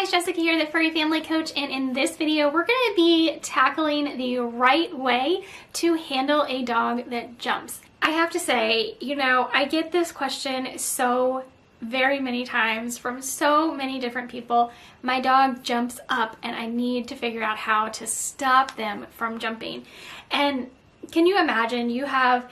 guys, Jessica here, the Furry Family Coach, and in this video we're going to be tackling the right way to handle a dog that jumps. I have to say, I get this question so very many times from so many different people. My dog jumps up and I need to figure out how to stop them from jumping. And can you imagine you have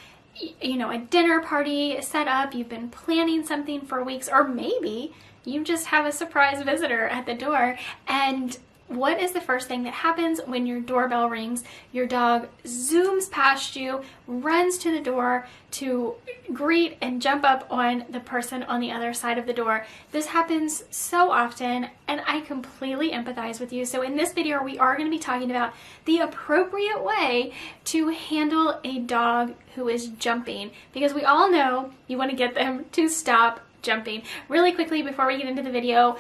a dinner party set up, you've been planning something for weeks, or maybe you just have a surprise visitor at the door, and what is the first thing that happens when your doorbell rings? Your dog zooms past you, runs to the door to greet and jump up on the person on the other side of the door. This happens so often, and I completely empathize with you. So in this video, we are going to be talking about the appropriate way to handle a dog who is jumping, because we all know you want to get them to stop jumping. Really quickly before we get into the video,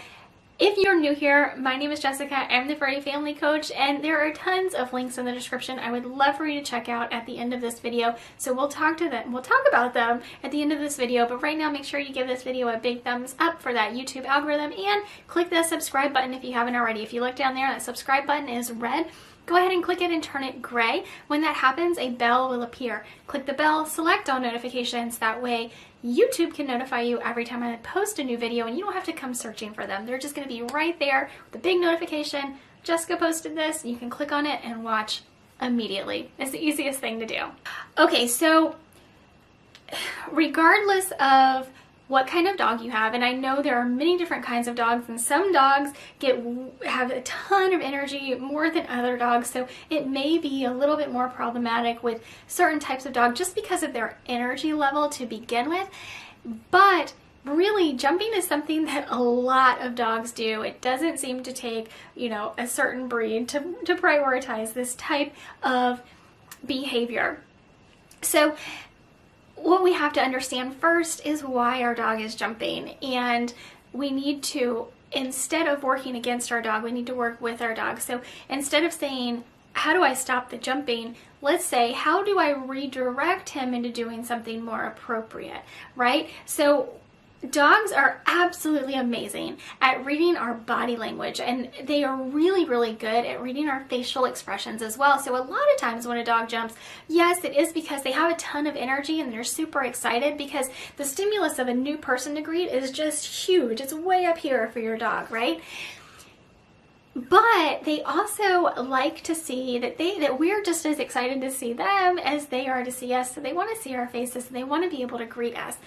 if you're new here, my name is Jessica. I'm the Furry Family Coach, and there are tons of links in the description I would love for you to check out at the end of this video. So we'll talk about them at the end of this video, but right now make sure you give this video a big thumbs up for that YouTube algorithm and click the subscribe button if you haven't already. If you look down there, that subscribe button is red. Go ahead and click it and turn it gray. When that happens, a bell will appear. Click the bell, select all notifications. That way YouTube can notify you every time I post a new video, and you don't have to come searching for them. They're just going to be right there with the big notification. Jessica posted this. You can click on it and watch immediately. It's the easiest thing to do. Okay, so regardless of what kind of dog you have, and I know there are many different kinds of dogs, and some dogs have a ton of energy more than other dogs, so it may be a little bit more problematic with certain types of dog just because of their energy level to begin with. But really, jumping is something that a lot of dogs do. It doesn't seem to take, a certain breed to prioritize this type of behavior. So what we have to understand first is why our dog is jumping, and we need to, instead of working against our dog, we need to work with our dog. So instead of saying, how do I stop the jumping? Let's say, how do I redirect him into doing something more appropriate, right? So dogs are absolutely amazing at reading our body language, and they are really, really good at reading our facial expressions as well. So a lot of times when a dog jumps, yes, it is because they have a ton of energy and they're super excited, because the stimulus of a new person to greet is just huge. It's way up here for your dog, right? But they also like to see that we're just as excited to see them as they are to see us. So they want to see our faces, and they want to be able to greet us.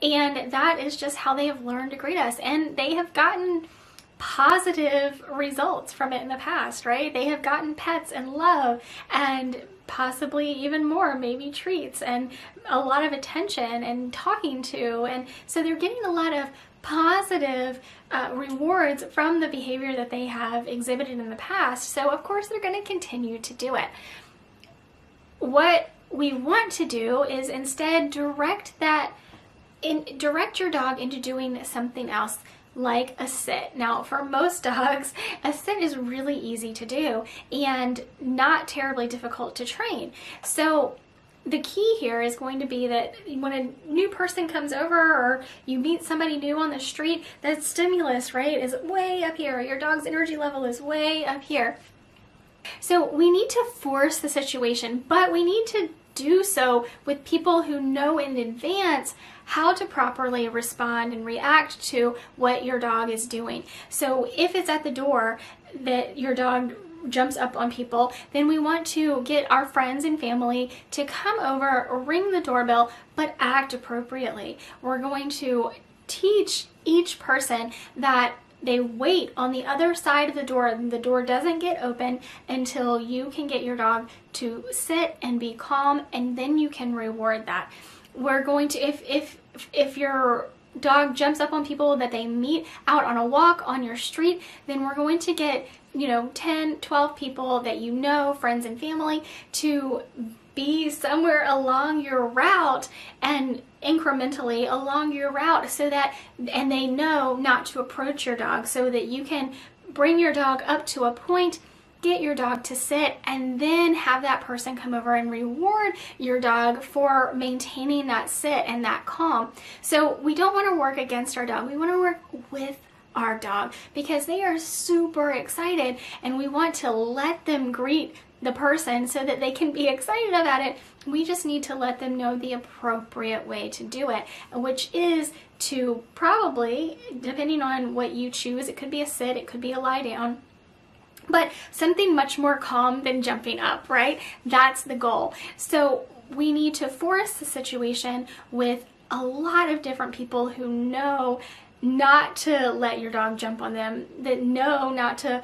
And that is just how they have learned to greet us. And they have gotten positive results from it in the past, right? They have gotten pets and love and possibly even more, maybe treats and a lot of attention and talking to. And so they're getting a lot of positive rewards from the behavior that they have exhibited in the past. So of course they're going to continue to do it. What we want to do is instead direct your dog into doing something else, like a sit. Now, for most dogs, a sit is really easy to do and not terribly difficult to train. So the key here is going to be that when a new person comes over or you meet somebody new on the street, that stimulus, right, is way up here. Your dog's energy level is way up here. So we need to force the situation, but we need to do so with people who know in advance how to properly respond and react to what your dog is doing. So if it's at the door that your dog jumps up on people, then we want to get our friends and family to come over, ring the doorbell, but act appropriately. We're going to teach each person that they wait on the other side of the door, and the door doesn't get open until you can get your dog to sit and be calm, and then you can reward that. We're going to, if your dog jumps up on people that they meet out on a walk on your street, then we're going to get 10, 12 people that friends and family, to be somewhere along your route and incrementally along your route, so that, and they know not to approach your dog, so that you can bring your dog up to a point, get your dog to sit, and then have that person come over and reward your dog for maintaining that sit and that calm. So we don't want to work against our dog. We want to work with our dog because they are super excited and we want to let them greet the person so that they can be excited about it. We just need to let them know the appropriate way to do it, which is to probably, depending on what you choose, it could be a sit, it could be a lie down, but something much more calm than jumping up, right? That's the goal. So we need to force the situation with a lot of different people who know not to let your dog jump on them, that know not to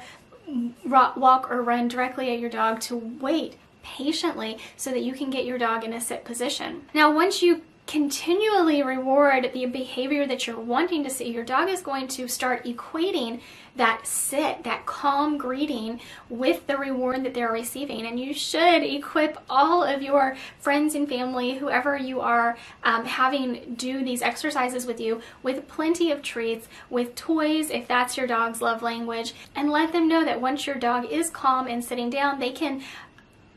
walk or run directly at your dog, to wait patiently so that you can get your dog in a sit position. Now, once you continually reward the behavior that you're wanting to see, your dog is going to start equating that sit, that calm greeting, with the reward that they're receiving. And you should equip all of your friends and family, whoever you are having do these exercises with you, with plenty of treats, with toys if that's your dog's love language, and let them know that once your dog is calm and sitting down, they can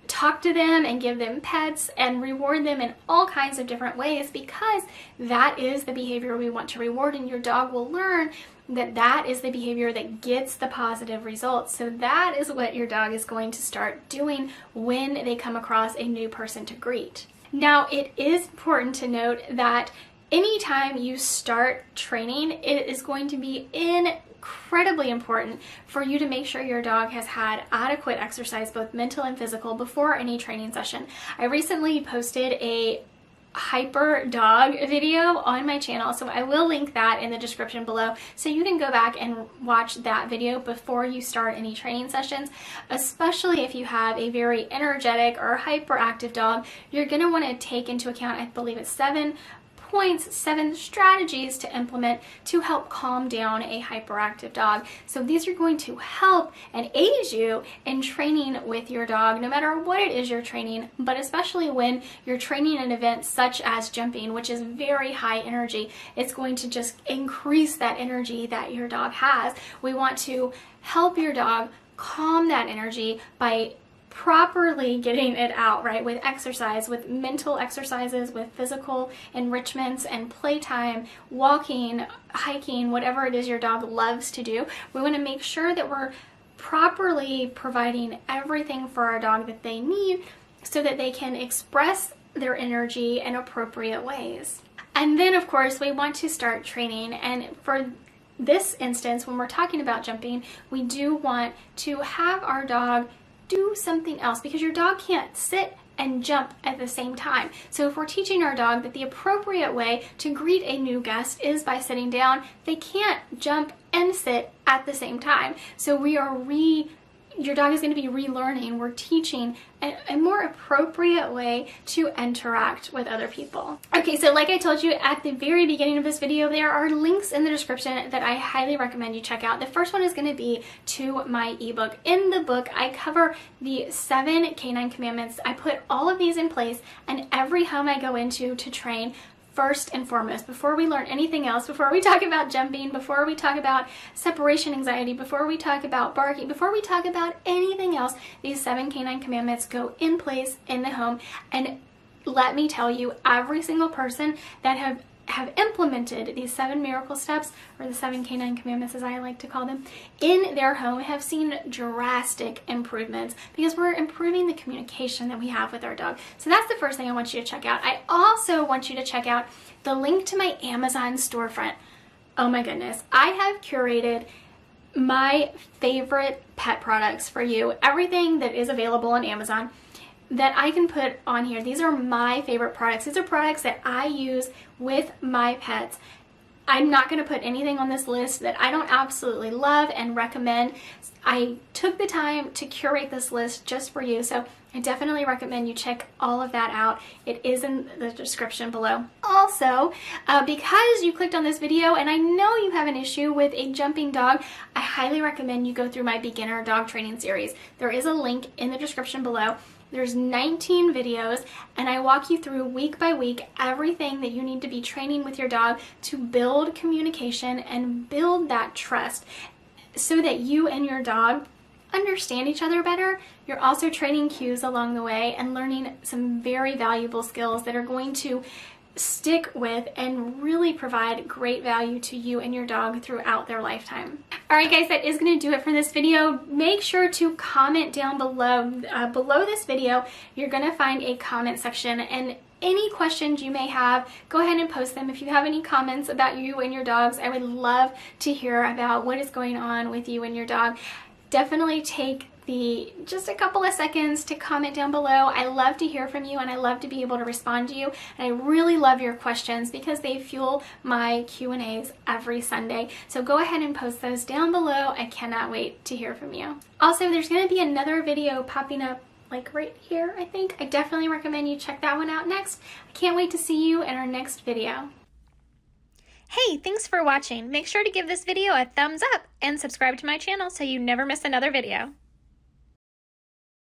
talk to them and give them pets and reward them in all kinds of different ways, because that is the behavior we want to reward, and your dog will learn that that is the behavior that gets the positive results. So that is what your dog is going to start doing when they come across a new person to greet. Now, it is important to note that anytime you start training, it is going to be incredibly important for you to make sure your dog has had adequate exercise, both mental and physical, before any training session. I recently posted a hyper dog video on my channel, so I will link that in the description below, so you can go back and watch that video before you start any training sessions. Especially if you have a very energetic or hyperactive dog, you're going to want to take into account, I believe it's 7 strategies to implement to help calm down a hyperactive dog. So these are going to help and aid you in training with your dog, no matter what it is you're training, but especially when you're training an event such as jumping, which is very high energy. It's going to just increase that energy that your dog has. We want to help your dog calm that energy by properly getting it out, right? With exercise, with mental exercises, with physical enrichments and playtime, walking, hiking, whatever it is your dog loves to do. We want to make sure that we're properly providing everything for our dog that they need so that they can express their energy in appropriate ways. And then, of course, we want to start training. And for this instance, when we're talking about jumping, we do want to have our dog do something else, because your dog can't sit and jump at the same time. So if we're teaching our dog that the appropriate way to greet a new guest is by sitting down, they can't jump and sit at the same time. So your dog is going to be relearning. We're teaching a more appropriate way to interact with other people. Okay, so like I told you at the very beginning of this video, there are links in the description that I highly recommend you check out. The first one is going to be to my ebook. In the book, I cover the 7 canine commandments. I put all of these in place, and every home I go into to train, first and foremost, before we learn anything else, before we talk about jumping, before we talk about separation anxiety, before we talk about barking, before we talk about anything else, these 7 canine commandments go in place in the home. And let me tell you, every single person that have implemented these 7 miracle steps, or the 7 canine commandments as I like to call them, in their home have seen drastic improvements, because we're improving the communication that we have with our dog. So that's the first thing I want you to check out. I also want you to check out the link to my Amazon storefront. Oh my goodness, I have curated my favorite pet products for you, everything that is available on Amazon that I can put on here. These are my favorite products. These are products that I use with my pets. I'm not going to put anything on this list that I don't absolutely love and recommend. I took the time to curate this list just for you, so I definitely recommend you check all of that out. It is in the description below. Also, because you clicked on this video and I know you have an issue with a jumping dog, I highly recommend you go through my beginner dog training series. There is a link in the description below. There's 19 videos, and I walk you through week by week everything that you need to be training with your dog to build communication and build that trust so that you and your dog understand each other better. You're also training cues along the way and learning some very valuable skills that are going to stick with and really provide great value to you and your dog throughout their lifetime. All right, guys, that is going to do it for this video. Make sure to comment down below. Below this video, you're going to find a comment section, and any questions you may have, go ahead and post them. If you have any comments about you and your dogs, I would love to hear about what is going on with you and your dog. Definitely take just a couple of seconds to comment down below. I love to hear from you, and I love to be able to respond to you, and I really love your questions because they fuel my Q&As every Sunday. So go ahead and post those down below. I cannot wait to hear from you. Also, there's going to be another video popping up like right here, I think. I definitely recommend you check that one out next. I can't wait to see you in our next video. Hey, thanks for watching. Make sure to give this video a thumbs up and subscribe to my channel so you never miss another video.